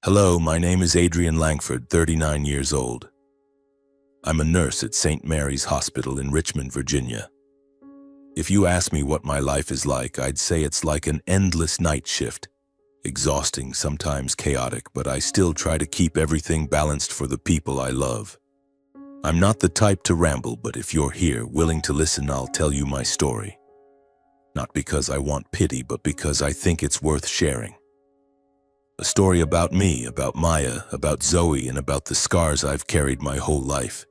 Hello, my name is Adrian Langford, 39 years old. I'm a nurse at St. Mary's Hospital in Richmond, Virginia. If you ask me what my life is like, I'd say it's like an endless night shift. Exhausting, sometimes chaotic, but I still try to keep everything balanced for the people I love. I'm not the type to ramble, but if you're here, willing to listen, I'll tell you my story. Not because I want pity, but because I think it's worth sharing. A story about me, about Maya, about Zoe, and about the scars I've carried my whole life.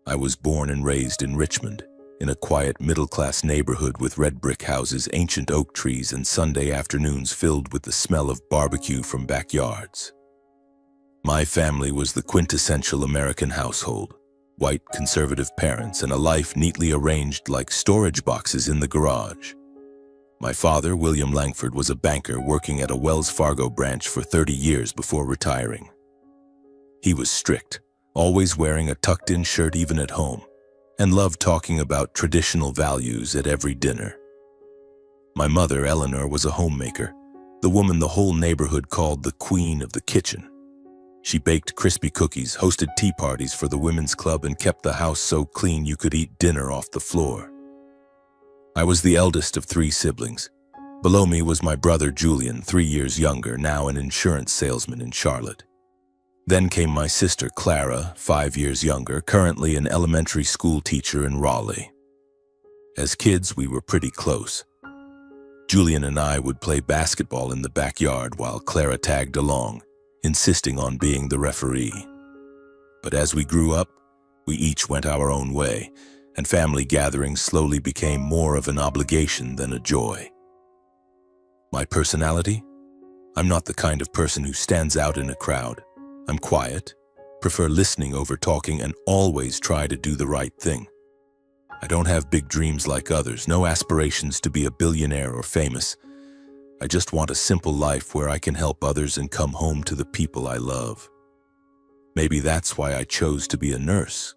I was born and raised in Richmond, in a quiet middle-class neighborhood with red brick houses, ancient oak trees, and Sunday afternoons filled with the smell of barbecue from backyards. My family was the quintessential American household: white, conservative parents and a life neatly arranged like storage boxes in the garage. My father, William Langford, was a banker working at a Wells Fargo branch for 30 years before retiring. He was strict, always wearing a tucked-in shirt even at home, and loved talking about traditional values at every dinner. My mother, Eleanor, was a homemaker, the woman the whole neighborhood called the queen of the kitchen. She baked crispy cookies, hosted tea parties for the women's club, and kept the house so clean you could eat dinner off the floor. I was the eldest of 3 siblings. Below me was my brother Julian, 3 years younger, now an insurance salesman in Charlotte. Then came my sister Clara, 5 years younger, currently an elementary school teacher in Raleigh. As kids, we were pretty close. Julian and I would play basketball in the backyard while Clara tagged along, insisting on being the referee. But as we grew up, we each went our own way, and family gatherings slowly became more of an obligation than a joy. My personality? I'm not the kind of person who stands out in a crowd. I'm quiet, prefer listening over talking, and always try to do the right thing. I don't have big dreams like others, no aspirations to be a billionaire or famous. I just want a simple life where I can help others and come home to the people I love. Maybe that's why I chose to be a nurse.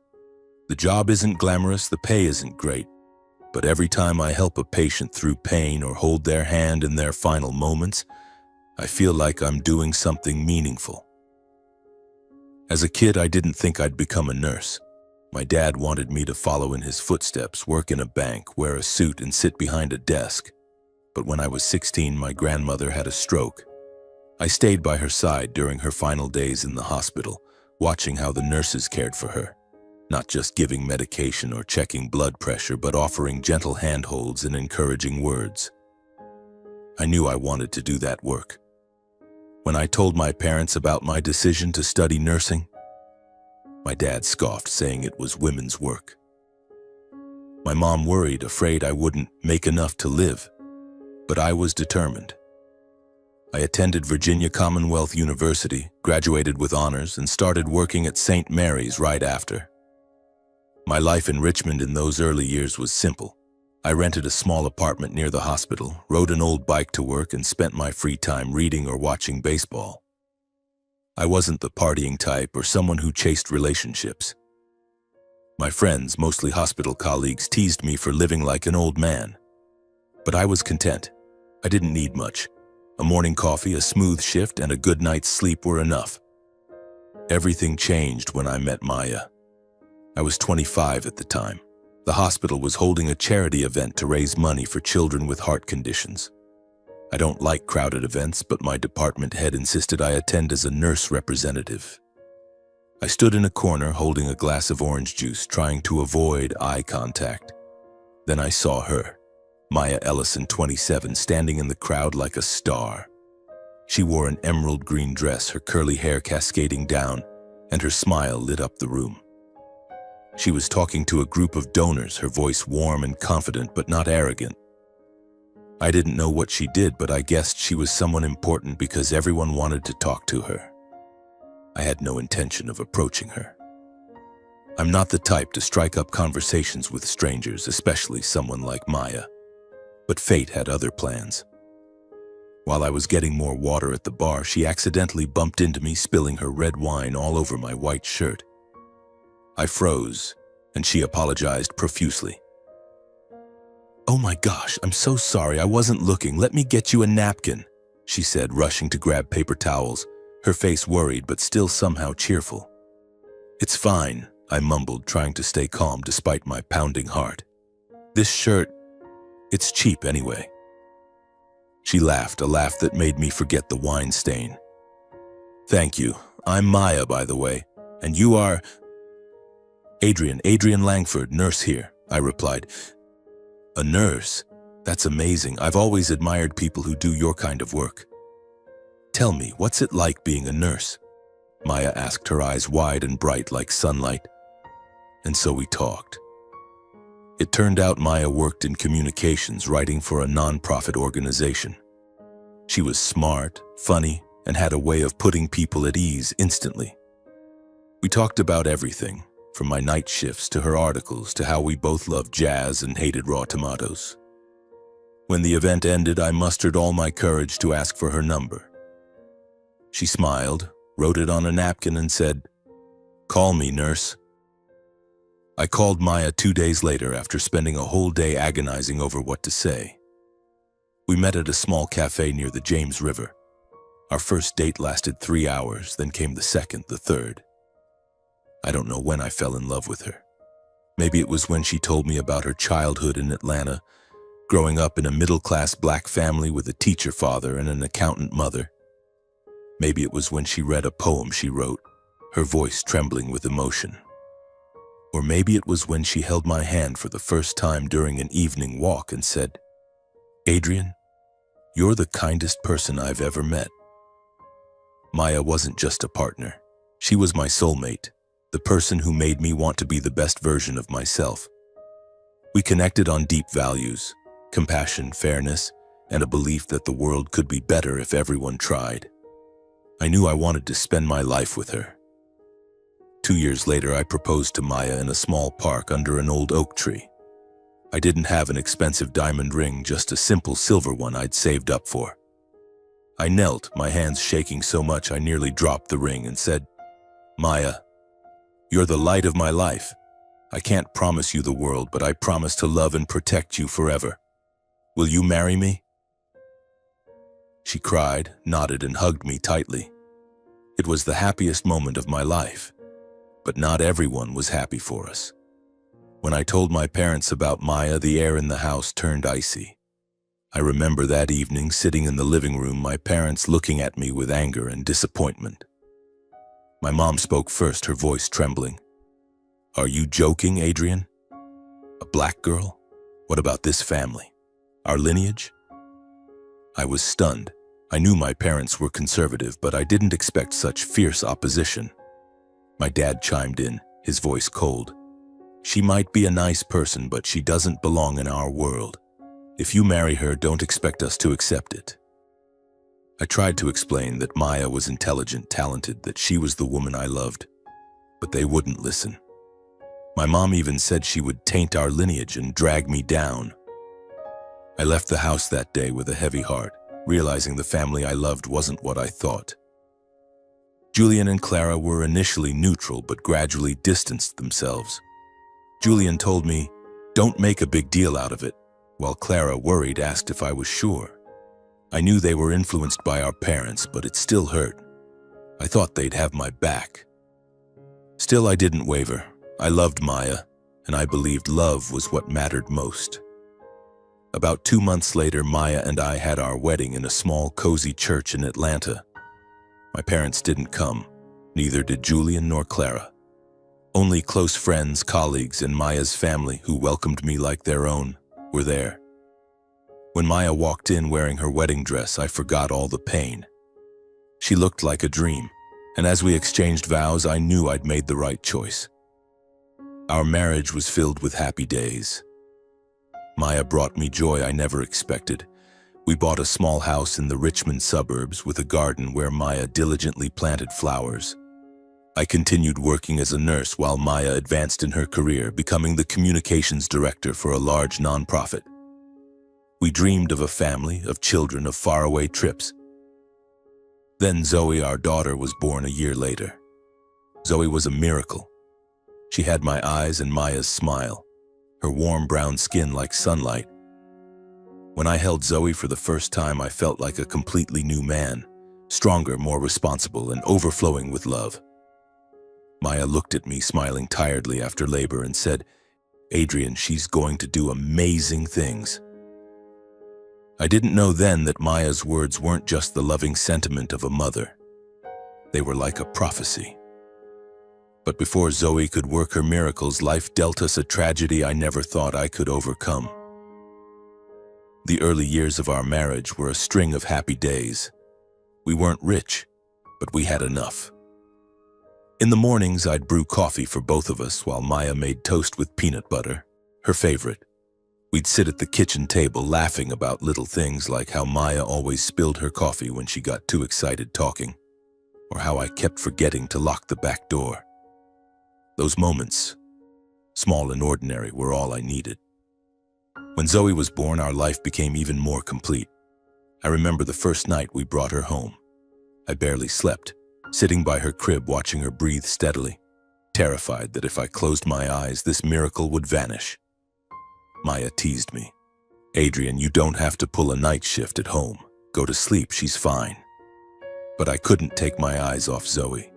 The job isn't glamorous, the pay isn't great, but every time I help a patient through pain or hold their hand in their final moments, I feel like I'm doing something meaningful. As a kid, I didn't think I'd become a nurse. My dad wanted me to follow in his footsteps, work in a bank, wear a suit, and sit behind a desk. But when I was 16, my grandmother had a stroke. I stayed by her side during her final days in the hospital, watching how the nurses cared for her. Not just giving medication or checking blood pressure, but offering gentle handholds and encouraging words. I knew I wanted to do that work. When I told my parents about my decision to study nursing, my dad scoffed, saying it was women's work. My mom worried, afraid I wouldn't make enough to live, but I was determined. I attended Virginia Commonwealth University, graduated with honors, and started working at St. Mary's right after. My life in Richmond in those early years was simple. I rented a small apartment near the hospital, rode an old bike to work, and spent my free time reading or watching baseball. I wasn't the partying type or someone who chased relationships. My friends, mostly hospital colleagues, teased me for living like an old man. But I was content. I didn't need much. A morning coffee, a smooth shift, and a good night's sleep were enough. Everything changed when I met Maya. I was 25 at the time. The hospital was holding a charity event to raise money for children with heart conditions. I don't like crowded events, but my department head insisted I attend as a nurse representative. I stood in a corner holding a glass of orange juice, trying to avoid eye contact. Then I saw her, Maya Ellison, 27, standing in the crowd like a star. She wore an emerald green dress, her curly hair cascading down, and her smile lit up the room. She was talking to a group of donors, her voice warm and confident, but not arrogant. I didn't know what she did, but I guessed she was someone important because everyone wanted to talk to her. I had no intention of approaching her. I'm not the type to strike up conversations with strangers, especially someone like Maya. But fate had other plans. While I was getting more water at the bar, she accidentally bumped into me, spilling her red wine all over my white shirt. I froze, and she apologized profusely. "Oh my gosh, I'm so sorry, I wasn't looking. Let me get you a napkin," she said, rushing to grab paper towels, her face worried but still somehow cheerful. "It's fine," I mumbled, trying to stay calm despite my pounding heart. "This shirt, it's cheap anyway." She laughed, a laugh that made me forget the wine stain. "Thank you. I'm Maya, by the way. And you are—" Adrian Langford, nurse here," I replied. "A nurse? That's amazing. I've always admired people who do your kind of work." "Tell me, what's it like being a nurse?" Maya asked, her eyes wide and bright like sunlight. And so we talked. It turned out Maya worked in communications, writing for a non-profit organization. She was smart, funny, and had a way of putting people at ease instantly. We talked about everything, from my night shifts to her articles to how we both loved jazz and hated raw tomatoes. When the event ended, I mustered all my courage to ask for her number. She smiled, wrote it on a napkin, and said, "Call me, nurse." I called Maya 2 days later after spending a whole day agonizing over what to say. We met at a small cafe near the James River. Our first date lasted 3 hours, then came the second, the third. I don't know when I fell in love with her. Maybe it was when she told me about her childhood in Atlanta, growing up in a middle-class black family with a teacher father and an accountant mother. Maybe it was when she read a poem she wrote, her voice trembling with emotion. Or maybe it was when she held my hand for the first time during an evening walk and said, "Adrian, you're the kindest person I've ever met." Maya wasn't just a partner. She was my soulmate, the person who made me want to be the best version of myself. We connected on deep values, compassion, fairness, and a belief that the world could be better if everyone tried. I knew I wanted to spend my life with her. 2 years later, I proposed to Maya in a small park under an old oak tree. I didn't have an expensive diamond ring, just a simple silver one I'd saved up for. I knelt, my hands shaking so much I nearly dropped the ring, and said, "Maya, you're the light of my life. I can't promise you the world, but I promise to love and protect you forever. Will you marry me?" She cried, nodded, and hugged me tightly. It was the happiest moment of my life. But not everyone was happy for us. When I told my parents about Maya, the air in the house turned icy. I remember that evening sitting in the living room, my parents looking at me with anger and disappointment. My mom spoke first, her voice trembling. "Are you joking, Adrian? A black girl? What about this family? Our lineage?" I was stunned. I knew my parents were conservative, but I didn't expect such fierce opposition. My dad chimed in, his voice cold. "She might be a nice person, but she doesn't belong in our world. If you marry her, don't expect us to accept it." I tried to explain that Maya was intelligent, talented, that she was the woman I loved, but they wouldn't listen. My mom even said she would taint our lineage and drag me down. I left the house that day with a heavy heart, realizing the family I loved wasn't what I thought. Julian and Clara were initially neutral but gradually distanced themselves. Julian told me, "Don't make a big deal out of it," while Clara, worried, asked if I was sure. I knew they were influenced by our parents, but it still hurt. I thought they'd have my back. Still, I didn't waver. I loved Maya, and I believed love was what mattered most. About 2 months later, Maya and I had our wedding in a small, cozy church in Atlanta. My parents didn't come, neither did Julian nor Clara. Only close friends, colleagues, and Maya's family, who welcomed me like their own, were there. When Maya walked in wearing her wedding dress, I forgot all the pain. She looked like a dream, and as we exchanged vows, I knew I'd made the right choice. Our marriage was filled with happy days. Maya brought me joy I never expected. We bought a small house in the Richmond suburbs with a garden where Maya diligently planted flowers. I continued working as a nurse while Maya advanced in her career, becoming the communications director for a large nonprofit. We dreamed of a family, of children, of faraway trips. Then Zoe, our daughter, was born a year later. Zoe was a miracle. She had my eyes and Maya's smile, her warm brown skin like sunlight. When I held Zoe for the first time, I felt like a completely new man, stronger, more responsible, and overflowing with love. Maya looked at me, smiling tiredly after labor, and said, "Adrian, she's going to do amazing things." I didn't know then that Maya's words weren't just the loving sentiment of a mother. They were like a prophecy. But before Zoe could work her miracles, life dealt us a tragedy I never thought I could overcome. The early years of our marriage were a string of happy days. We weren't rich, but we had enough. In the mornings, I'd brew coffee for both of us while Maya made toast with peanut butter, her favorite. We'd sit at the kitchen table laughing about little things like how Maya always spilled her coffee when she got too excited talking, or how I kept forgetting to lock the back door. Those moments, small and ordinary, were all I needed. When Zoe was born, our life became even more complete. I remember the first night we brought her home. I barely slept, sitting by her crib watching her breathe steadily, terrified that if I closed my eyes, this miracle would vanish. Maya teased me. "Adrian, you don't have to pull a night shift at home. Go to sleep, she's fine." But I couldn't take my eyes off Zoe.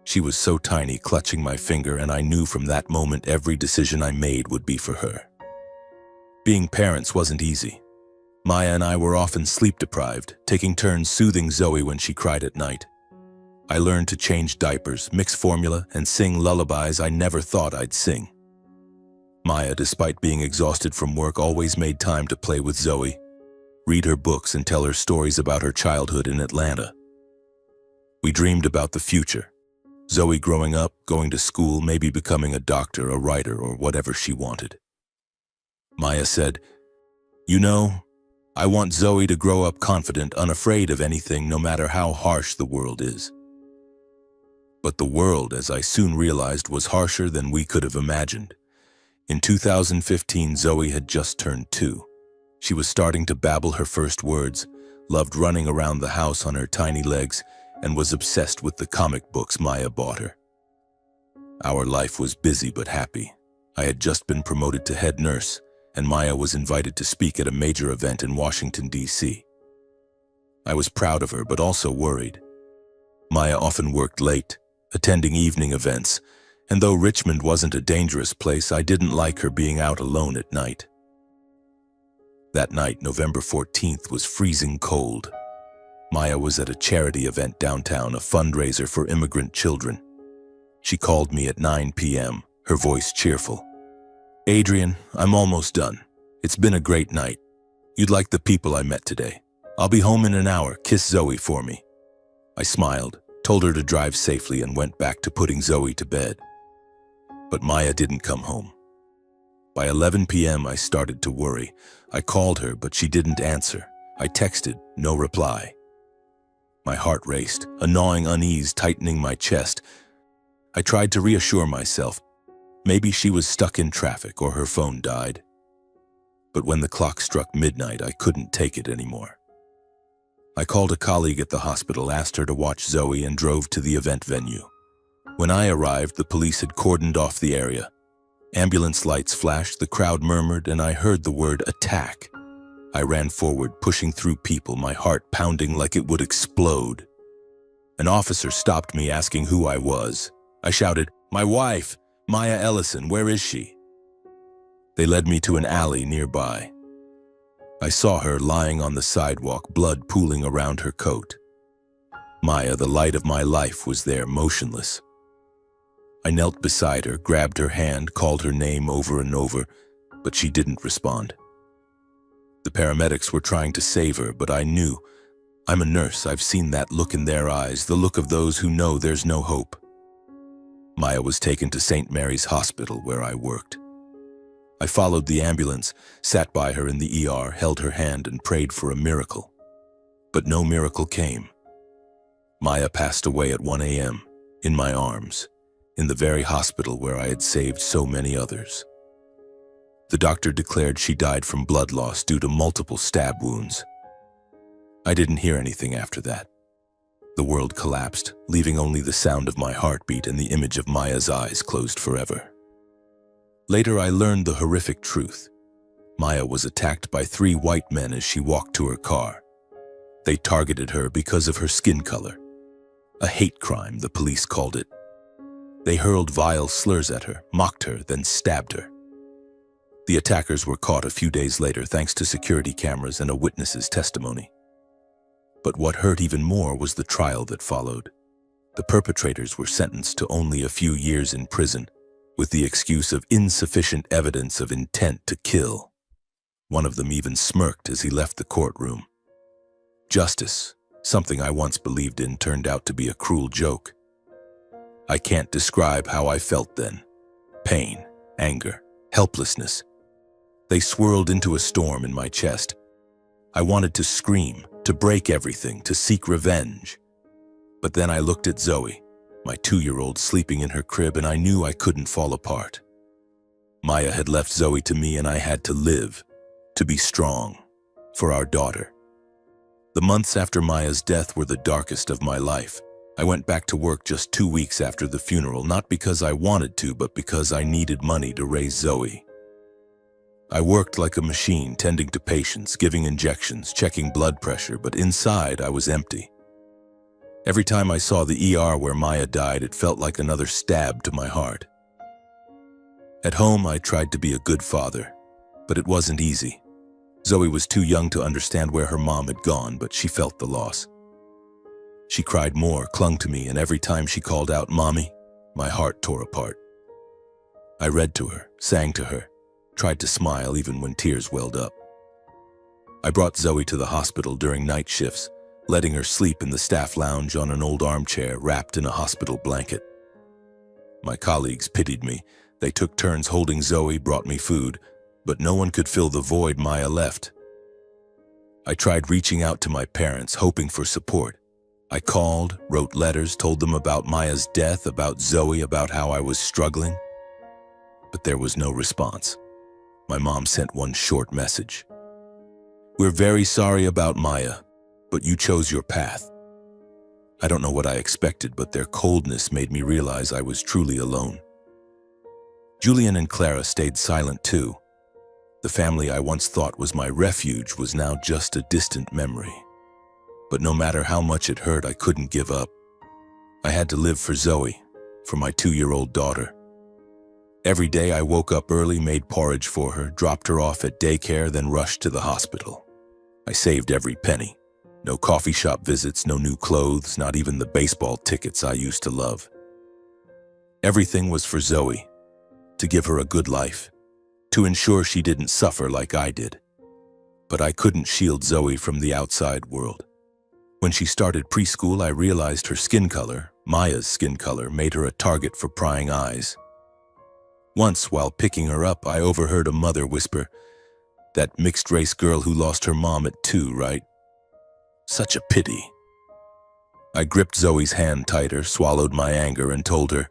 She was so tiny, clutching my finger, and I knew from that moment every decision I made would be for her. Being parents wasn't easy. Maya and I were often sleep-deprived, taking turns soothing Zoe when she cried at night. I learned to change diapers, mix formula, and sing lullabies I never thought I'd sing. Maya, despite being exhausted from work, always made time to play with Zoe, read her books, and tell her stories about her childhood in Atlanta. We dreamed about the future. Zoe growing up, going to school, maybe becoming a doctor, a writer, or whatever she wanted. Maya said, "You know, I want Zoe to grow up confident, unafraid of anything, no matter how harsh the world is." But the world, as I soon realized, was harsher than we could have imagined. In 2015, Zoe had just turned 2. She was starting to babble her first words, loved running around the house on her tiny legs, and was obsessed with the comic books Maya bought her. Our life was busy but happy. I had just been promoted to head nurse, and Maya was invited to speak at a major event in Washington, D.C. I was proud of her, but also worried. Maya often worked late, attending evening events, and though Richmond wasn't a dangerous place, I didn't like her being out alone at night. That night, November 14th, was freezing cold. Maya was at a charity event downtown, a fundraiser for immigrant children. She called me at 9 p.m., her voice cheerful. "Adrian, I'm almost done. It's been a great night. You'd like the people I met today. I'll be home in an hour. Kiss Zoe for me." I smiled, told her to drive safely, and went back to putting Zoe to bed. But Maya didn't come home. By 11 p.m., I started to worry. I called her, but she didn't answer. I texted, no reply. My heart raced, a gnawing unease tightening my chest. I tried to reassure myself. Maybe she was stuck in traffic or her phone died. But when the clock struck midnight, I couldn't take it anymore. I called a colleague at the hospital, asked her to watch Zoe, and drove to the event venue. When I arrived, the police had cordoned off the area. Ambulance lights flashed, the crowd murmured, and I heard the word attack. I ran forward, pushing through people, my heart pounding like it would explode. An officer stopped me, asking who I was. I shouted, "My wife, Maya Ellison, where is she?" They led me to an alley nearby. I saw her lying on the sidewalk, blood pooling around her coat. Maya, the light of my life, was there, motionless. I knelt beside her, grabbed her hand, called her name over and over, but she didn't respond. The paramedics were trying to save her, but I knew. I'm a nurse. I've seen that look in their eyes, the look of those who know there's no hope. Maya was taken to St. Mary's Hospital, where I worked. I followed the ambulance, sat by her in the ER, held her hand, and prayed for a miracle. But no miracle came. Maya passed away at 1 a.m., in my arms, in the very hospital where I had saved so many others. The doctor declared she died from blood loss due to multiple stab wounds. I didn't hear anything after that. The world collapsed, leaving only the sound of my heartbeat and the image of Maya's eyes closed forever. Later, I learned the horrific truth. Maya was attacked by 3 white men as she walked to her car. They targeted her because of her skin color. A hate crime, the police called it. They hurled vile slurs at her, mocked her, then stabbed her. The attackers were caught a few days later thanks to security cameras and a witness's testimony. But what hurt even more was the trial that followed. The perpetrators were sentenced to only a few years in prison, with the excuse of insufficient evidence of intent to kill. One of them even smirked as he left the courtroom. Justice, something I once believed in, turned out to be a cruel joke. I can't describe how I felt then. Pain, anger, helplessness. They swirled into a storm in my chest. I wanted to scream, to break everything, to seek revenge. But then I looked at Zoe, my 2-year-old, sleeping in her crib, and I knew I couldn't fall apart. Maya had left Zoe to me, and I had to live, to be strong, for our daughter. The months after Maya's death were the darkest of my life. I went back to work just 2 weeks after the funeral, not because I wanted to, but because I needed money to raise Zoe. I worked like a machine, tending to patients, giving injections, checking blood pressure, but inside I was empty. Every time I saw the ER where Maya died, it felt like another stab to my heart. At home, I tried to be a good father, but it wasn't easy. Zoe was too young to understand where her mom had gone, but she felt the loss. She cried more, clung to me, and every time she called out, "Mommy," my heart tore apart. I read to her, sang to her, tried to smile even when tears welled up. I brought Zoe to the hospital during night shifts, letting her sleep in the staff lounge on an old armchair wrapped in a hospital blanket. My colleagues pitied me. They took turns holding Zoe, brought me food, but no one could fill the void Maya left. I tried reaching out to my parents, hoping for support. I called, wrote letters, told them about Maya's death, about Zoe, about how I was struggling. But there was no response. My mom sent one short message. "We're very sorry about Maya, but you chose your path." I don't know what I expected, but their coldness made me realize I was truly alone. Julian and Clara stayed silent too. The family I once thought was my refuge was now just a distant memory. But no matter how much it hurt, I couldn't give up. I had to live for Zoe, for my 2-year-old daughter. Every day I woke up early, made porridge for her, dropped her off at daycare, then rushed to the hospital. I saved every penny. No coffee shop visits, no new clothes, not even the baseball tickets I used to love. Everything was for Zoe, to give her a good life, to ensure she didn't suffer like I did. But I couldn't shield Zoe from the outside world. When she started preschool, I realized her skin color, Maya's skin color, made her a target for prying eyes. Once, while picking her up, I overheard a mother whisper, "That mixed-race girl who lost her mom at 2, right? Such a pity." I gripped Zoe's hand tighter, swallowed my anger, and told her,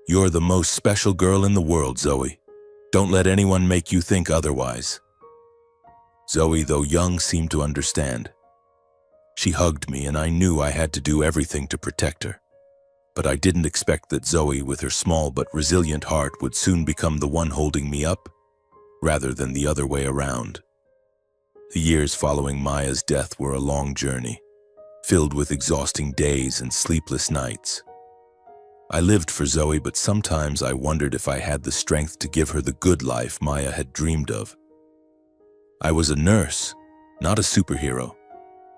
"You're the most special girl in the world, Zoe. Don't let anyone make you think otherwise." Zoe, though young, seemed to understand. She hugged me, and I knew I had to do everything to protect her. But I didn't expect that Zoe, with her small but resilient heart, would soon become the one holding me up, rather than the other way around. The years following Maya's death were a long journey, filled with exhausting days and sleepless nights. I lived for Zoe, but sometimes I wondered if I had the strength to give her the good life Maya had dreamed of. I was a nurse, not a superhero.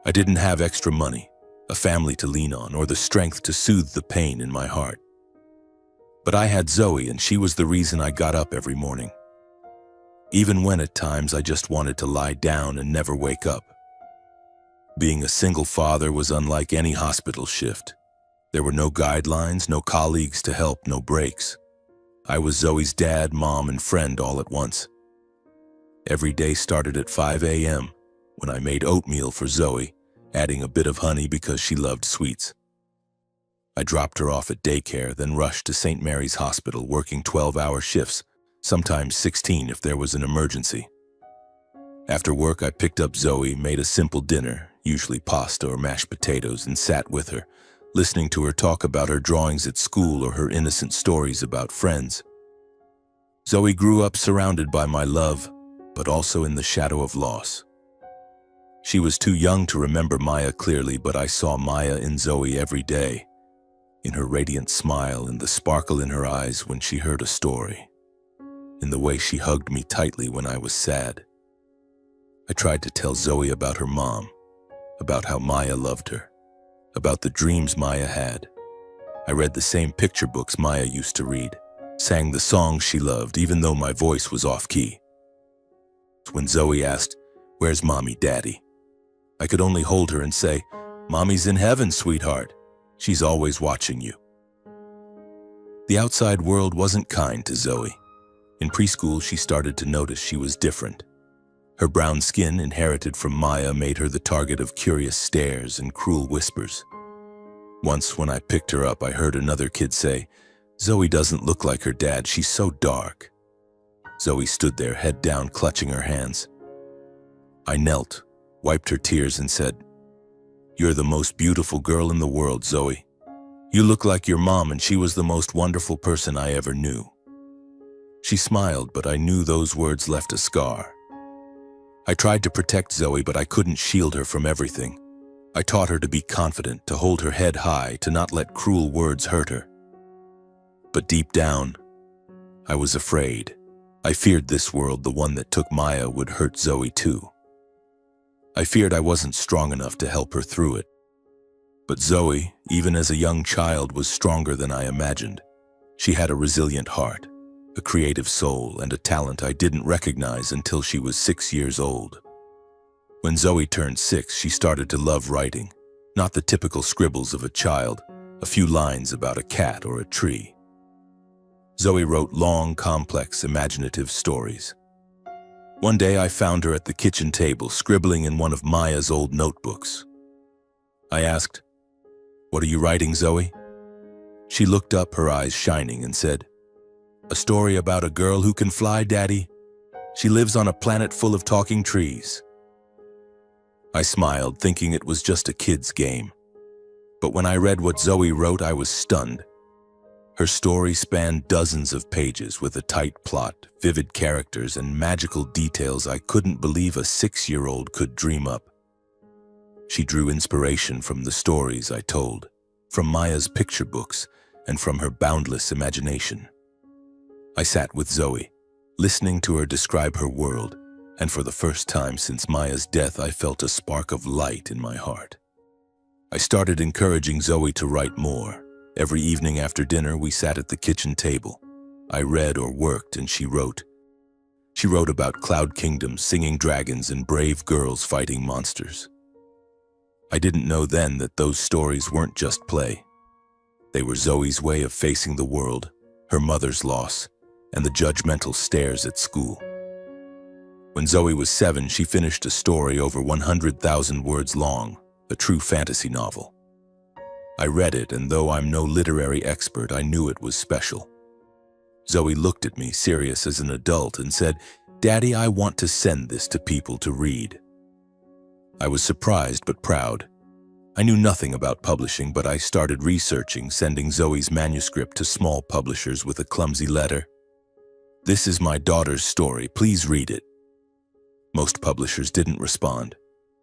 I didn't have extra money, a family to lean on, or the strength to soothe the pain in my heart. But I had Zoe, and she was the reason I got up every morning. Even when at times I just wanted to lie down and never wake up. Being a single father was unlike any hospital shift. There were no guidelines, no colleagues to help, no breaks. I was Zoe's dad, mom, and friend all at once. Every day started at 5 a.m. when I made oatmeal for Zoe, adding a bit of honey because she loved sweets. I dropped her off at daycare, then rushed to St. Mary's Hospital, working 12-hour shifts, sometimes 16 if there was an emergency. After work, I picked up Zoe, made a simple dinner, usually pasta or mashed potatoes, and sat with her, listening to her talk about her drawings at school or her innocent stories about friends. Zoe grew up surrounded by my love, but also in the shadow of loss. She was too young to remember Maya clearly, but I saw Maya in Zoe every day, in her radiant smile, in the sparkle in her eyes when she heard a story, in the way she hugged me tightly when I was sad. I tried to tell Zoe about her mom, about how Maya loved her, about the dreams Maya had. I read the same picture books Maya used to read, sang the songs she loved, even though my voice was off-key. When Zoe asked, "Where's Mommy, Daddy?" I could only hold her and say, "Mommy's in heaven, sweetheart. She's always watching you." The outside world wasn't kind to Zoe. In preschool, she started to notice she was different. Her brown skin, inherited from Maya, made her the target of curious stares and cruel whispers. Once, when I picked her up, I heard another kid say, "Zoe doesn't look like her dad, she's so dark." Zoe stood there, head down, clutching her hands. I knelt, wiped her tears, and said, "You're the most beautiful girl in the world, Zoe. You look like your mom, and she was the most wonderful person I ever knew." She smiled, but I knew those words left a scar. I tried to protect Zoe, but I couldn't shield her from everything. I taught her to be confident, to hold her head high, to not let cruel words hurt her. But deep down, I was afraid. I feared this world, the one that took Maya, would hurt Zoe too. I feared I wasn't strong enough to help her through it. But Zoe, even as a young child, was stronger than I imagined. She had a resilient heart, a creative soul, and a talent I didn't recognize until she was 6 years old. When Zoe turned 6, she started to love writing, not the typical scribbles of a child, a few lines about a cat or a tree. Zoe wrote long, complex, imaginative stories. One day I found her at the kitchen table, scribbling in one of Maya's old notebooks. I asked, "What are you writing, Zoe?" She looked up, her eyes shining, and said, "A story about a girl who can fly, Daddy. She lives on a planet full of talking trees." I smiled, thinking it was just a kid's game. But when I read what Zoe wrote, I was stunned. Her story spanned dozens of pages with a tight plot, vivid characters, and magical details I couldn't believe a 6-year-old could dream up. She drew inspiration from the stories I told, from Maya's picture books, and from her boundless imagination. I sat with Zoe, listening to her describe her world, and for the first time since Maya's death, I felt a spark of light in my heart. I started encouraging Zoe to write more. Every evening after dinner, we sat at the kitchen table. I read or worked, and she wrote. She wrote about cloud kingdoms, singing dragons, and brave girls fighting monsters. I didn't know then that those stories weren't just play. They were Zoe's way of facing the world, her mother's loss, and the judgmental stares at school. When Zoe was 7, she finished a story over 100,000 words long, a true fantasy novel. I read it, and though I'm no literary expert, I knew it was special. Zoe looked at me, serious as an adult, and said, "Daddy, I want to send this to people to read." I was surprised but proud. I knew nothing about publishing, but I started researching, sending Zoe's manuscript to small publishers with a clumsy letter. "This is my daughter's story, please read it." Most publishers didn't respond.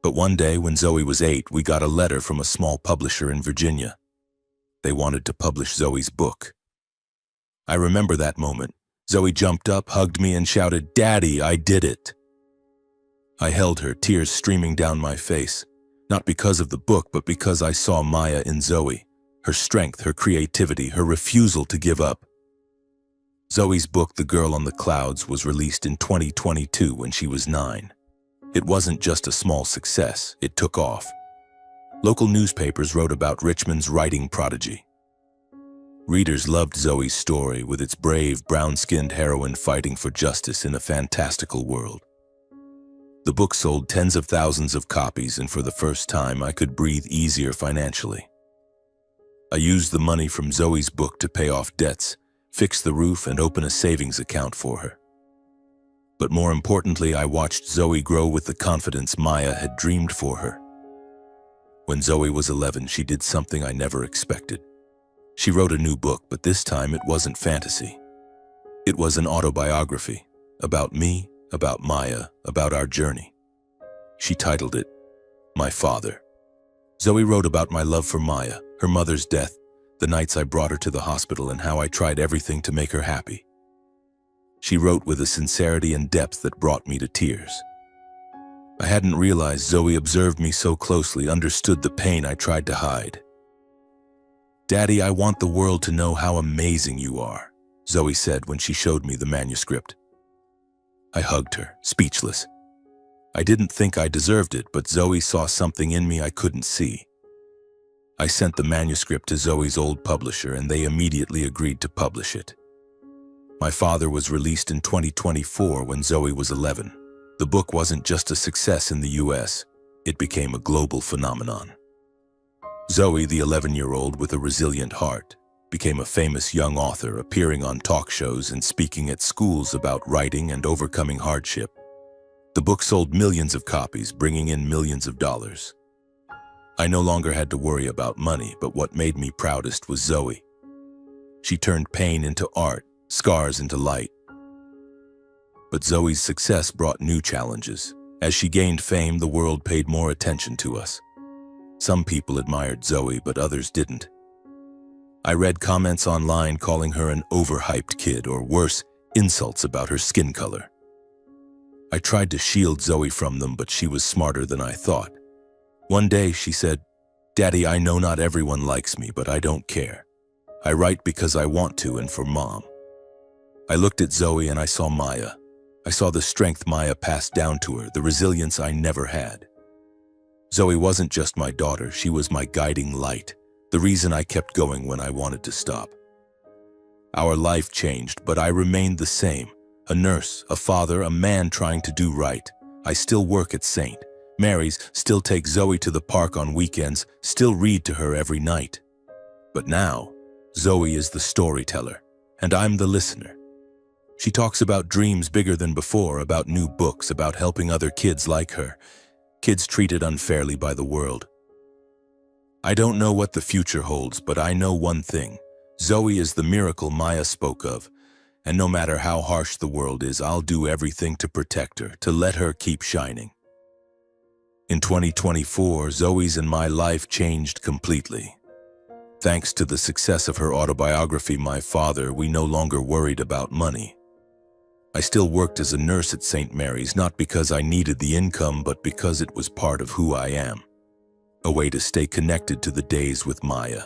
But one day, when Zoe was 8, we got a letter from a small publisher in Virginia. They wanted to publish Zoe's book. I remember that moment. Zoe jumped up, hugged me, and shouted, "Daddy, I did it." I held her, tears streaming down my face, not because of the book, but because I saw Maya in Zoe, her strength, her creativity, her refusal to give up. Zoe's book, The Girl on the Clouds, was released in 2022 when she was 9. It wasn't just a small success, it took off. Local newspapers wrote about Richmond's writing prodigy. Readers loved Zoe's story, with its brave, brown-skinned heroine fighting for justice in a fantastical world. The book sold tens of thousands of copies, and for the first time, I could breathe easier financially. I used the money from Zoe's book to pay off debts, fix the roof, and open a savings account for her. But more importantly, I watched Zoe grow with the confidence Maya had dreamed for her. When Zoe was 11, she did something I never expected. She wrote a new book, but this time it wasn't fantasy. It was an autobiography, about me, about Maya, about our journey. She titled it, My father. Zoe wrote about my love for Maya, her mother's death, the nights I brought her to the hospital, and how I tried everything to make her happy. She wrote with a sincerity and depth that brought me to tears. I hadn't realized Zoe observed me so closely, understood the pain I tried to hide. "Daddy, I want the world to know how amazing you are," Zoe said when she showed me the manuscript. I hugged her, speechless. I didn't think I deserved it, but Zoe saw something in me I couldn't see. I sent the manuscript to Zoe's old publisher, and they immediately agreed to publish it. My Father was released in 2024 when Zoe was 11. The book wasn't just a success in the US, it became a global phenomenon. Zoe, the 11-year-old with a resilient heart, became a famous young author, appearing on talk shows and speaking at schools about writing and overcoming hardship. The book sold millions of copies, bringing in millions of dollars. I no longer had to worry about money, but what made me proudest was Zoe. She turned pain into art, scars into light. But Zoe's success brought new challenges. As she gained fame, the world paid more attention to us. Some people admired Zoe, but others didn't. I read comments online calling her an overhyped kid, or worse, insults about her skin color. I tried to shield Zoe from them, but she was smarter than I thought. One day she said, "Daddy, I know not everyone likes me, but I don't care. I write because I want to and for Mom." I looked at Zoe and I saw Maya. I saw the strength Maya passed down to her, the resilience I never had. Zoe wasn't just my daughter, she was my guiding light, the reason I kept going when I wanted to stop. Our life changed, but I remained the same. A nurse, a father, a man trying to do right. I still work at St. Mary's, still take Zoe to the park on weekends, still read to her every night. But now, Zoe is the storyteller, and I'm the listener. She talks about dreams bigger than before, about new books, about helping other kids like her, kids treated unfairly by the world. I don't know what the future holds, but I know one thing. Zoe is the miracle Maya spoke of, and no matter how harsh the world is, I'll do everything to protect her, to let her keep shining. In 2024, Zoe's and my life changed completely. Thanks to the success of her autobiography, My Father, we no longer worried about money. I still worked as a nurse at St. Mary's, not because I needed the income, but because it was part of who I am. A way to stay connected to the days with Maya.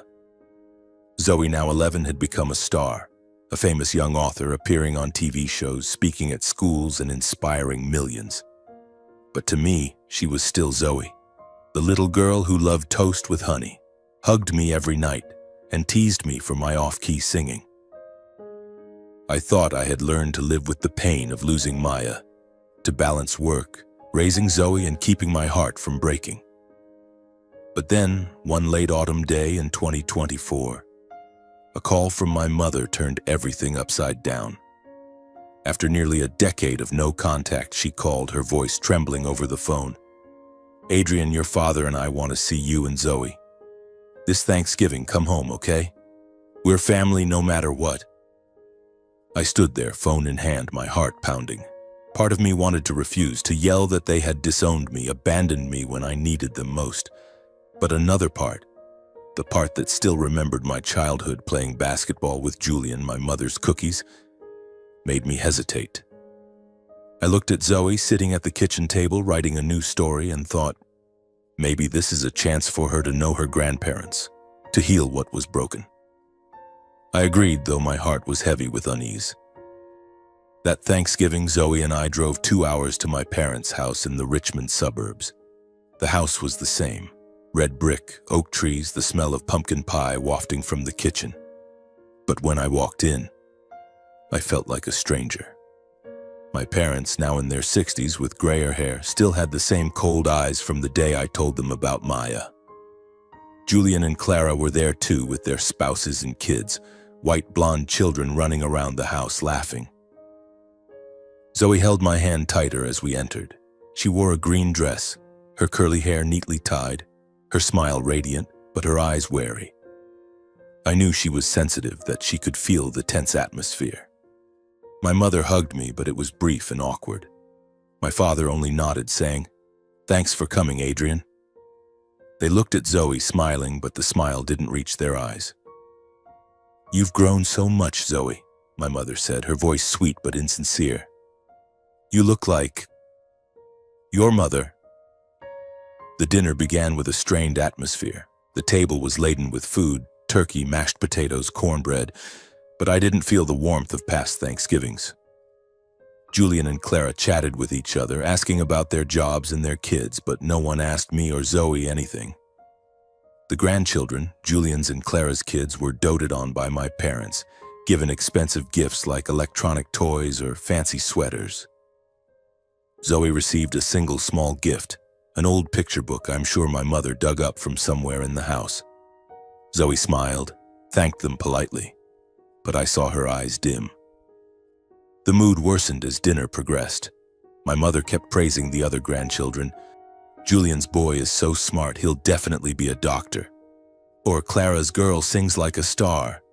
Zoe, now 11, had become a star, a famous young author appearing on TV shows, speaking at schools, and inspiring millions. But to me, she was still Zoe, the little girl who loved toast with honey, hugged me every night, and teased me for my off-key singing. I thought I had learned to live with the pain of losing Maya, to balance work, raising Zoe, and keeping my heart from breaking. But then, one late autumn day in 2024, a call from my mother turned everything upside down. After nearly a decade of no contact, she called, her voice trembling over the phone. "Adrian, your father and I want to see you and Zoe. This Thanksgiving, come home, okay? We're family no matter what." I stood there, phone in hand, my heart pounding. Part of me wanted to refuse, to yell that they had disowned me, abandoned me when I needed them most. But another part, the part that still remembered my childhood playing basketball with Julian, my mother's cookies, made me hesitate. I looked at Zoe sitting at the kitchen table writing a new story and thought, maybe this is a chance for her to know her grandparents, to heal what was broken. I agreed, though my heart was heavy with unease. That Thanksgiving, Zoe and I drove 2 hours to my parents' house in the Richmond suburbs. The house was the same. Red brick, oak trees, the smell of pumpkin pie wafting from the kitchen. But when I walked in, I felt like a stranger. My parents, now in their 60s with grayer hair, still had the same cold eyes from the day I told them about Maya. Julian and Clara were there too, with their spouses and kids, white blonde children running around the house laughing. Zoe held my hand tighter as we entered. She wore a green dress, her curly hair neatly tied, her smile radiant, but her eyes wary. I knew she was sensitive, that she could feel the tense atmosphere. My mother hugged me, but it was brief and awkward. My father only nodded, saying, "Thanks for coming, Adrian." They looked at Zoe, smiling, but the smile didn't reach their eyes. "You've grown so much, Zoe," my mother said, her voice sweet but insincere. "You look like your mother." The dinner began with a strained atmosphere. The table was laden with food, turkey, mashed potatoes, cornbread, but I didn't feel the warmth of past Thanksgivings. Julian and Clara chatted with each other, asking about their jobs and their kids, but no one asked me or Zoe anything. The grandchildren, Julian's and Clara's kids, were doted on by my parents, given expensive gifts like electronic toys or fancy sweaters. Zoe received a single small gift, an old picture book I'm sure my mother dug up from somewhere in the house. Zoe smiled, thanked them politely, but I saw her eyes dim. The mood worsened as dinner progressed. My mother kept praising the other grandchildren. "Julian's boy is so smart, he'll definitely be a doctor." Or "Clara's girl sings like a star,"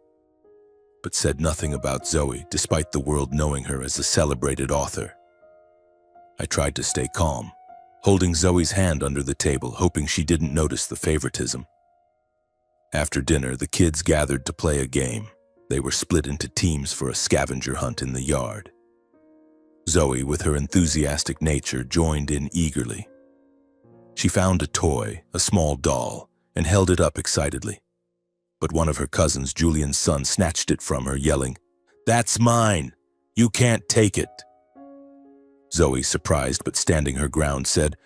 but said nothing about Zoe, despite the world knowing her as a celebrated author. I tried to stay calm, holding Zoe's hand under the table, hoping she didn't notice the favoritism. After dinner, the kids gathered to play a game. They were split into teams for a scavenger hunt in the yard. Zoe, with her enthusiastic nature, joined in eagerly. She found a toy, a small doll, and held it up excitedly. But one of her cousins, Julian's son, snatched it from her, yelling, "That's mine! You can't take it!" Zoe, surprised but standing her ground, said,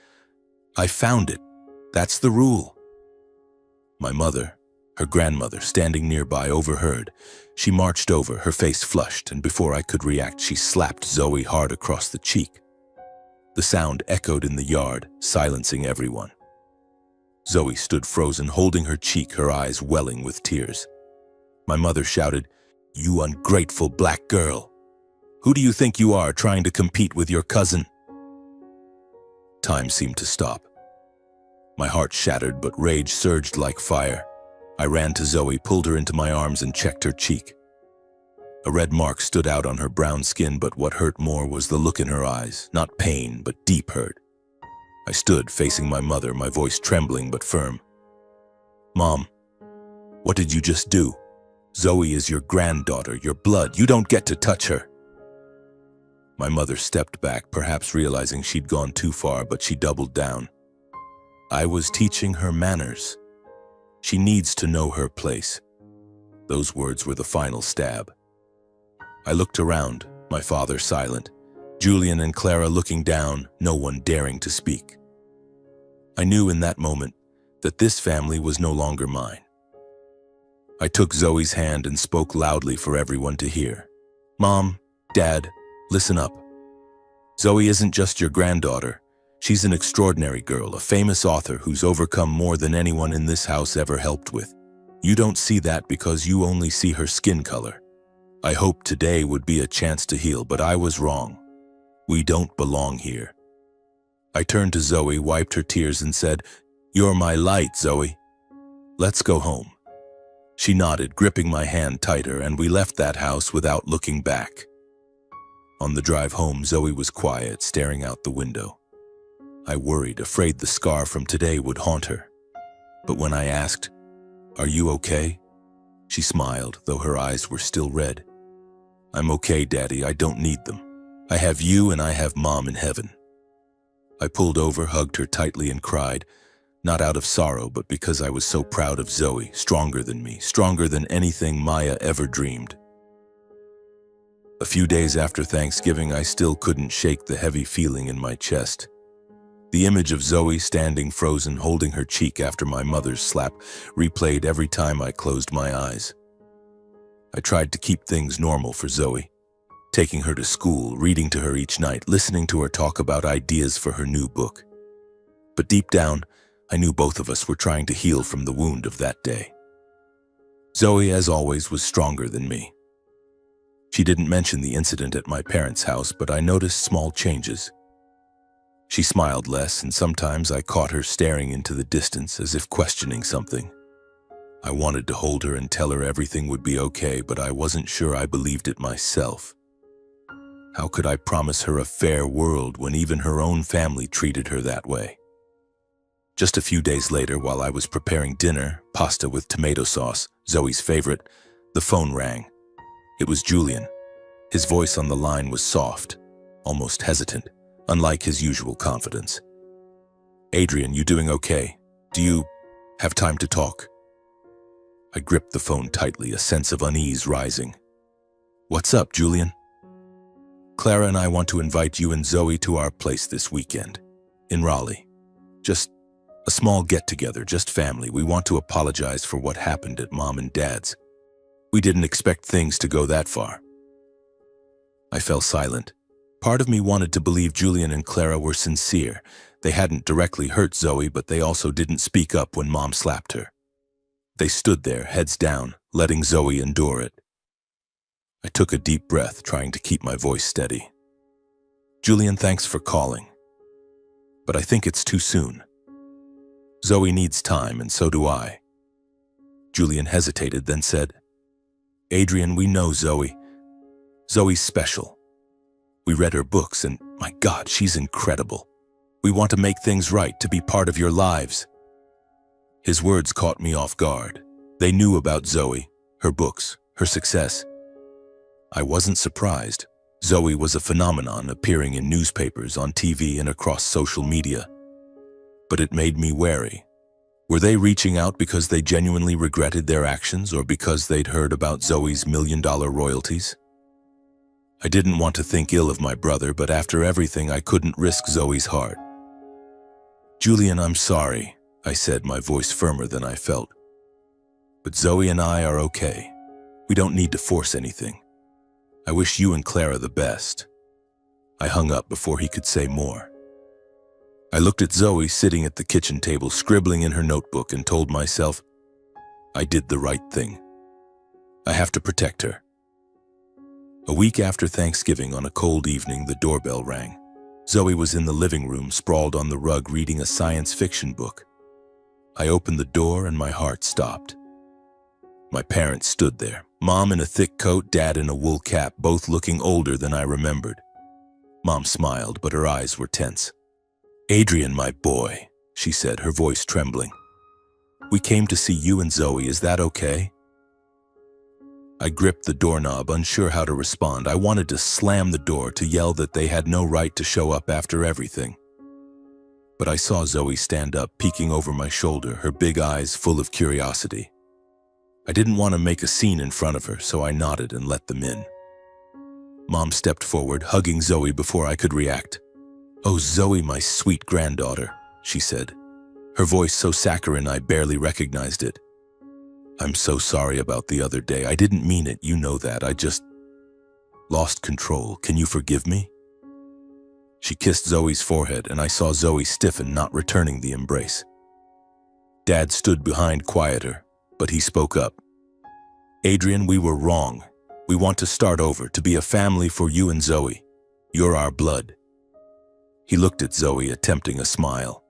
"I found it. That's the rule." My mother, her grandmother, standing nearby, overheard. She marched over, her face flushed, and before I could react, she slapped Zoe hard across the cheek. The sound echoed in the yard, silencing everyone. Zoe stood frozen, holding her cheek, her eyes welling with tears. My mother shouted, "You ungrateful black girl! Who do you think you are, trying to compete with your cousin?" Time seemed to stop. My heart shattered, but rage surged like fire. I ran to Zoe, pulled her into my arms, and checked her cheek. A red mark stood out on her brown skin, but what hurt more was the look in her eyes, not pain, but deep hurt. I stood facing my mother, my voice trembling but firm. "Mom, what did you just do? Zoe is your granddaughter, your blood. You don't get to touch her." My mother stepped back, perhaps realizing she'd gone too far, but she doubled down. "I was teaching her manners. She needs to know her place." Those words were the final stab. I looked around, my father silent, Julian and Clara looking down, no one daring to speak. I knew in that moment that this family was no longer mine. I took Zoe's hand and spoke loudly for everyone to hear. "Mom, Dad, listen up. Zoe isn't just your granddaughter. She's an extraordinary girl, a famous author who's overcome more than anyone in this house ever helped with. You don't see that because you only see her skin color. I hoped today would be a chance to heal, but I was wrong. We don't belong here." I turned to Zoe, wiped her tears, and said, "You're my light, Zoe. Let's go home." She nodded, gripping my hand tighter, and we left that house without looking back. On the drive home, Zoe was quiet, staring out the window. I worried, afraid the scar from today would haunt her. But when I asked, "Are you okay?" she smiled, though her eyes were still red. "I'm okay, Daddy. I don't need them. I have you and I have Mom in heaven." I pulled over, hugged her tightly, and cried, not out of sorrow, but because I was so proud of Zoe, stronger than me, stronger than anything Maya ever dreamed. A few days after Thanksgiving, I still couldn't shake the heavy feeling in my chest. The image of Zoe standing frozen, holding her cheek after my mother's slap, replayed every time I closed my eyes. I tried to keep things normal for Zoe, taking her to school, reading to her each night, listening to her talk about ideas for her new book. But deep down, I knew both of us were trying to heal from the wound of that day. Zoe, as always, was stronger than me. She didn't mention the incident at my parents' house, but I noticed small changes. She smiled less, and sometimes I caught her staring into the distance as if questioning something. I wanted to hold her and tell her everything would be okay, but I wasn't sure I believed it myself. How could I promise her a fair world when even her own family treated her that way? Just a few days later, while I was preparing dinner, pasta with tomato sauce, Zoe's favorite, the phone rang. It was Julian. His voice on the line was soft, almost hesitant, unlike his usual confidence. "Adrian, you doing okay? Do you have time to talk?" I gripped the phone tightly, a sense of unease rising. "What's up, Julian?" "Clara and I want to invite you and Zoe to our place this weekend, in Raleigh. Just a small get-together, just family. We want to apologize for what happened at Mom and Dad's. We didn't expect things to go that far." I fell silent. Part of me wanted to believe Julian and Clara were sincere. They hadn't directly hurt Zoe, but they also didn't speak up when Mom slapped her. They stood there, heads down, letting Zoe endure it. I took a deep breath, trying to keep my voice steady. "Julian, thanks for calling. But I think it's too soon. Zoe needs time, and so do I." Julian hesitated, then said, "Adrian, we know Zoe. Zoe's special. We read her books, and my God, she's incredible. We want to make things right, to be part of your lives." His words caught me off guard. They knew about Zoe, her books, her success. I wasn't surprised. Zoe was a phenomenon, appearing in newspapers, on TV, and across social media. But it made me wary. Were they reaching out because they genuinely regretted their actions, or because they'd heard about Zoe's million-dollar royalties? I didn't want to think ill of my brother, but after everything, I couldn't risk Zoe's heart. "Julian, I'm sorry," I said, my voice firmer than I felt. "But Zoe and I are okay. We don't need to force anything. I wish you and Clara the best." I hung up before he could say more. I looked at Zoe sitting at the kitchen table, scribbling in her notebook, and told myself, I did the right thing. I have to protect her. A week after Thanksgiving, on a cold evening, the doorbell rang. Zoe was in the living room, sprawled on the rug, reading a science fiction book. I opened the door and my heart stopped. My parents stood there, Mom in a thick coat, Dad in a wool cap, both looking older than I remembered. Mom smiled, but her eyes were tense. "Adrian, my boy," she said, her voice trembling. "We came to see you and Zoe, is that okay?" I gripped the doorknob, unsure how to respond. I wanted to slam the door, to yell that they had no right to show up after everything. But I saw Zoe stand up, peeking over my shoulder, her big eyes full of curiosity. I didn't want to make a scene in front of her, so I nodded and let them in. Mom stepped forward, hugging Zoe before I could react. "Oh, Zoe, my sweet granddaughter," she said, her voice so saccharine I barely recognized it. "I'm so sorry about the other day. I didn't mean it, you know that. I just lost control. Can you forgive me?" She kissed Zoe's forehead, and I saw Zoe stiffen, not returning the embrace. Dad stood behind, quieter, but he spoke up. "Adrian, we were wrong. We want to start over, to be a family for you and Zoe. You're our blood." He looked at Zoe, attempting a smile.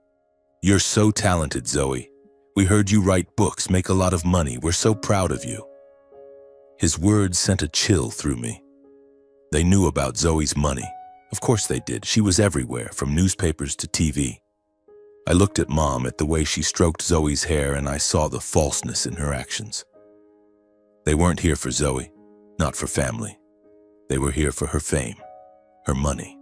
"You're so talented, Zoe. We heard you write books, make a lot of money. We're so proud of you." His words sent a chill through me. They knew about Zoe's money. Of course they did. She was everywhere, from newspapers to TV. I looked at Mom, at the way she stroked Zoe's hair, and I saw the falseness in her actions. They weren't here for Zoe, not for family. They were here for her fame, her money.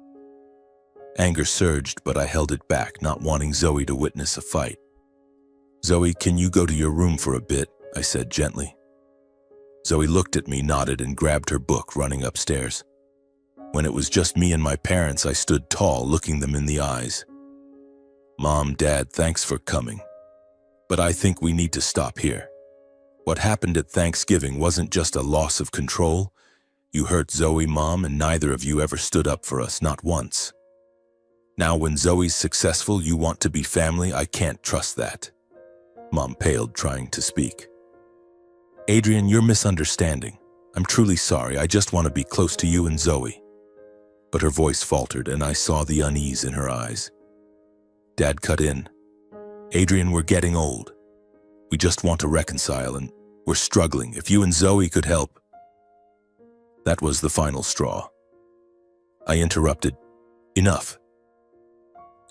Anger surged, but I held it back, not wanting Zoe to witness a fight. "Zoe, can you go to your room for a bit?" I said gently. Zoe looked at me, nodded, and grabbed her book, running upstairs. When it was just me and my parents, I stood tall, looking them in the eyes. "Mom, Dad, thanks for coming. But I think we need to stop here. What happened at Thanksgiving wasn't just a loss of control. You hurt Zoe, Mom, and neither of you ever stood up for us, not once. Now when Zoe's successful, you want to be family. I can't trust that." Mom paled, trying to speak. "Adrian, you're misunderstanding. I'm truly sorry. I just want to be close to you and Zoe." But her voice faltered, and I saw the unease in her eyes. Dad cut in. "Adrian, we're getting old. We just want to reconcile, and we're struggling. If you and Zoe could help." That was the final straw. I interrupted. "Enough.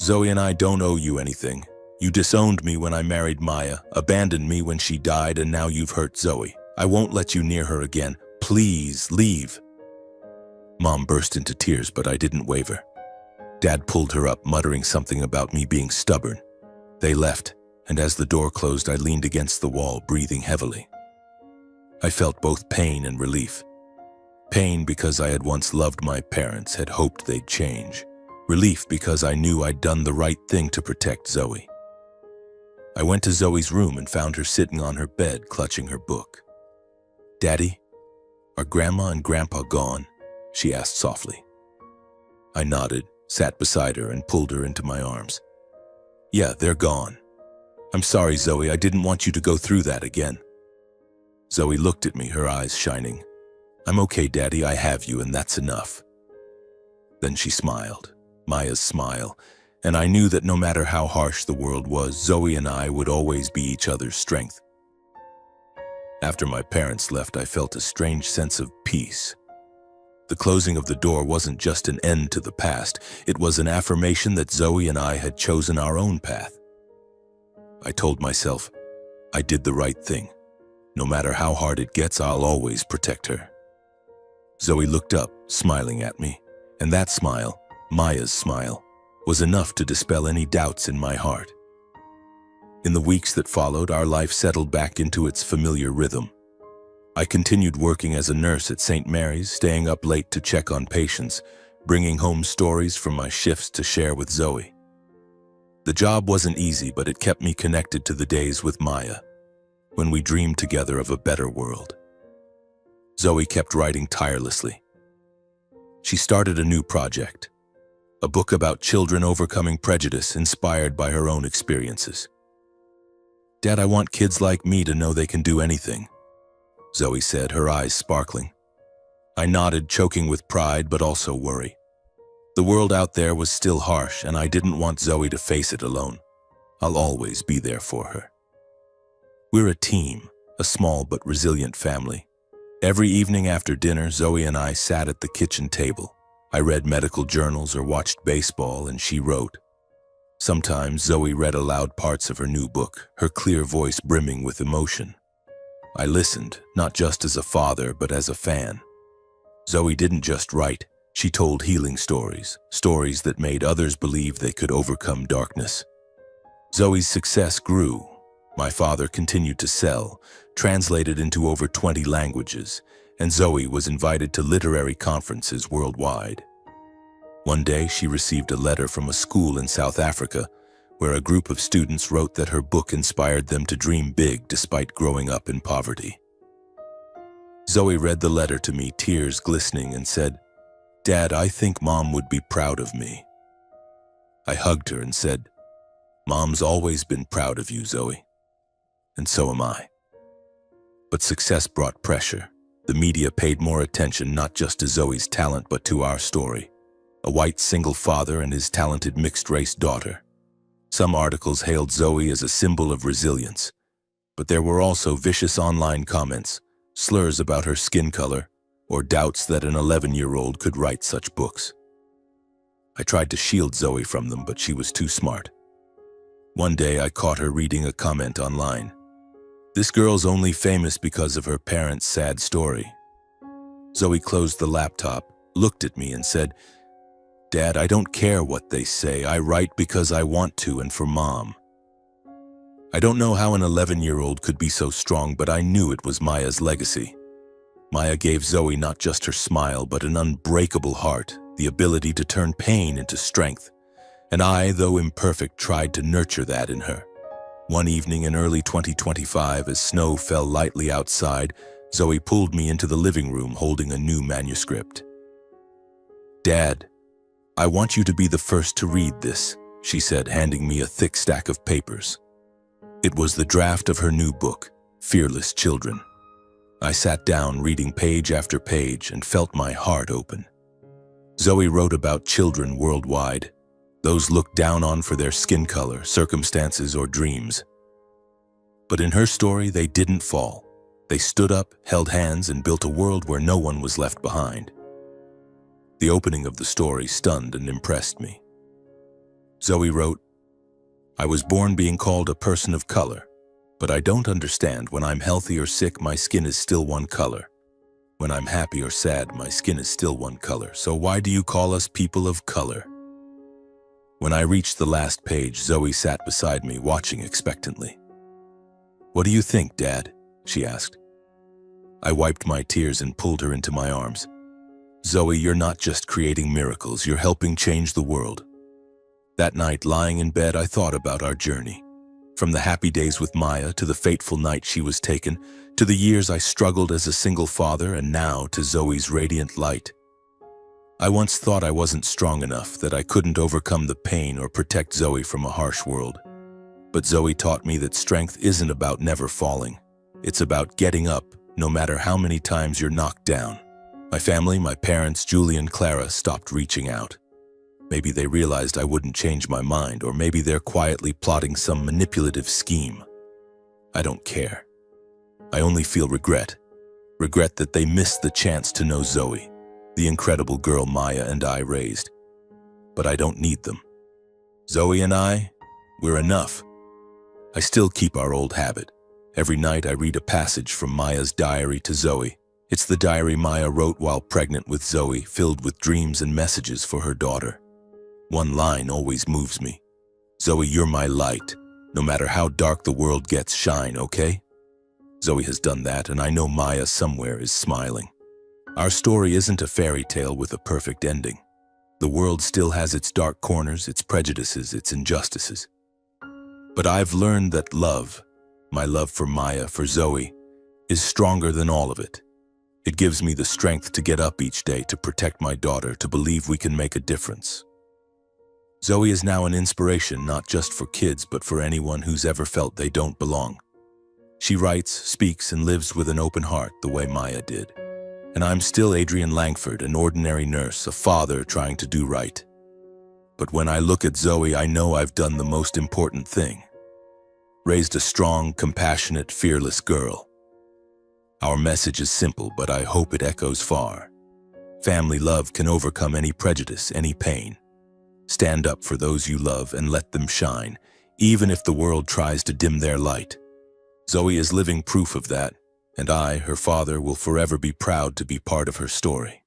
Zoe and I don't owe you anything. You disowned me when I married Maya, abandoned me when she died, and now you've hurt Zoe. I won't let you near her again. Please, leave." Mom burst into tears, but I didn't waver. Dad pulled her up, muttering something about me being stubborn. They left, and as the door closed, I leaned against the wall, breathing heavily. I felt both pain and relief. Pain because I had once loved my parents, had hoped they'd change. Relief because I knew I'd done the right thing to protect Zoe. I went to Zoe's room and found her sitting on her bed, clutching her book. "Daddy, are Grandma and Grandpa gone?" she asked softly. I nodded, sat beside her, and pulled her into my arms. "Yeah, they're gone. I'm sorry, Zoe, I didn't want you to go through that again." Zoe looked at me, her eyes shining. "I'm okay, Daddy, I have you, and that's enough." Then she smiled, Maya's smile, and I knew that no matter how harsh the world was, Zoe and I would always be each other's strength. After my parents left, I felt a strange sense of peace. The closing of the door wasn't just an end to the past, it was an affirmation that Zoe and I had chosen our own path. I told myself, I did the right thing. No matter how hard it gets, I'll always protect her. Zoe looked up, smiling at me, and that smile, Maya's smile, was enough to dispel any doubts in my heart. In the weeks that followed, our life settled back into its familiar rhythm. I continued working as a nurse at St. Mary's, staying up late to check on patients, bringing home stories from my shifts to share with Zoe. The job wasn't easy, but it kept me connected to the days with Maya, when we dreamed together of a better world. Zoe kept writing tirelessly. She started a new project, a book about children overcoming prejudice inspired by her own experiences. "Dad, I want kids like me to know they can do anything," Zoe said, her eyes sparkling. I nodded, choking with pride but also worry. The world out there was still harsh, and I didn't want Zoe to face it alone. I'll always be there for her. We're a team, a small but resilient family. Every evening after dinner, Zoe and I sat at the kitchen table. I read medical journals or watched baseball, and she wrote. Sometimes Zoe read aloud parts of her new book, her clear voice brimming with emotion. I listened, not just as a father, but as a fan. Zoe didn't just write, she told healing stories, stories that made others believe they could overcome darkness. Zoe's success grew. My father continued to sell, translated into over 20 languages, and Zoe was invited to literary conferences worldwide. One day, she received a letter from a school in South Africa, where a group of students wrote that her book inspired them to dream big despite growing up in poverty. Zoe read the letter to me, tears glistening, and said, "Dad, I think Mom would be proud of me." I hugged her and said, "Mom's always been proud of you, Zoe. And so am I." But success brought pressure. The media paid more attention not just to Zoe's talent but to our story. A white single father and his talented mixed-race daughter. Some articles hailed Zoe as a symbol of resilience, but there were also vicious online comments, slurs about her skin color, or doubts that an 11-year-old could write such books. I tried to shield Zoe from them, but she was too smart. One day I caught her reading a comment online. "This girl's only famous because of her parents' sad story." Zoe closed the laptop, looked at me, and said, "Dad, I don't care what they say. I write because I want to and for Mom." I don't know how an 11-year-old could be so strong, but I knew it was Maya's legacy. Maya gave Zoe not just her smile, but an unbreakable heart, the ability to turn pain into strength. And I, though imperfect, tried to nurture that in her. One evening in early 2025, as snow fell lightly outside, Zoe pulled me into the living room holding a new manuscript. "Dad, I want you to be the first to read this," she said, handing me a thick stack of papers. It was the draft of her new book, Fearless Children. I sat down, reading page after page, and felt my heart open. Zoe wrote about children worldwide, those looked down on for their skin color, circumstances, or dreams. But in her story, they didn't fall. They stood up, held hands, and built a world where no one was left behind. The opening of the story stunned and impressed me. Zoe wrote, I was born being called a person of color, but I don't understand when I'm healthy or sick, my skin is still one color. When I'm happy or sad, my skin is still one color. So why do you call us people of color? When I reached the last page, Zoe sat beside me, watching expectantly. "What do you think, Dad?" she asked. I wiped my tears and pulled her into my arms. "Zoe, you're not just creating miracles, you're helping change the world." That night, lying in bed, I thought about our journey. From the happy days with Maya, to the fateful night she was taken, to the years I struggled as a single father, and now to Zoe's radiant light. I once thought I wasn't strong enough, that I couldn't overcome the pain or protect Zoe from a harsh world. But Zoe taught me that strength isn't about never falling. It's about getting up, no matter how many times you're knocked down. My family, my parents, Julie and Clara, stopped reaching out. Maybe they realized I wouldn't change my mind, or maybe they're quietly plotting some manipulative scheme. I don't care. I only feel regret. Regret that they missed the chance to know Zoe, the incredible girl Maya and I raised. But I don't need them. Zoe and I, we're enough. I still keep our old habit. Every night I read a passage from Maya's diary to Zoe. It's the diary Maya wrote while pregnant with Zoe, filled with dreams and messages for her daughter. One line always moves me. "Zoe, you're my light. No matter how dark the world gets, shine, okay?" Zoe has done that, and I know Maya somewhere is smiling. Our story isn't a fairy tale with a perfect ending. The world still has its dark corners, its prejudices, its injustices. But I've learned that love, my love for Maya, for Zoe, is stronger than all of it. It gives me the strength to get up each day, to protect my daughter, to believe we can make a difference. Zoe is now an inspiration, not just for kids, but for anyone who's ever felt they don't belong. She writes, speaks, and lives with an open heart the way Maya did. And I'm still Adrian Langford, an ordinary nurse, a father trying to do right. But when I look at Zoe, I know I've done the most important thing. Raised a strong, compassionate, fearless girl. Our message is simple, but I hope it echoes far. Family love can overcome any prejudice, any pain. Stand up for those you love and let them shine, even if the world tries to dim their light. Zoe is living proof of that, and I, her father, will forever be proud to be part of her story.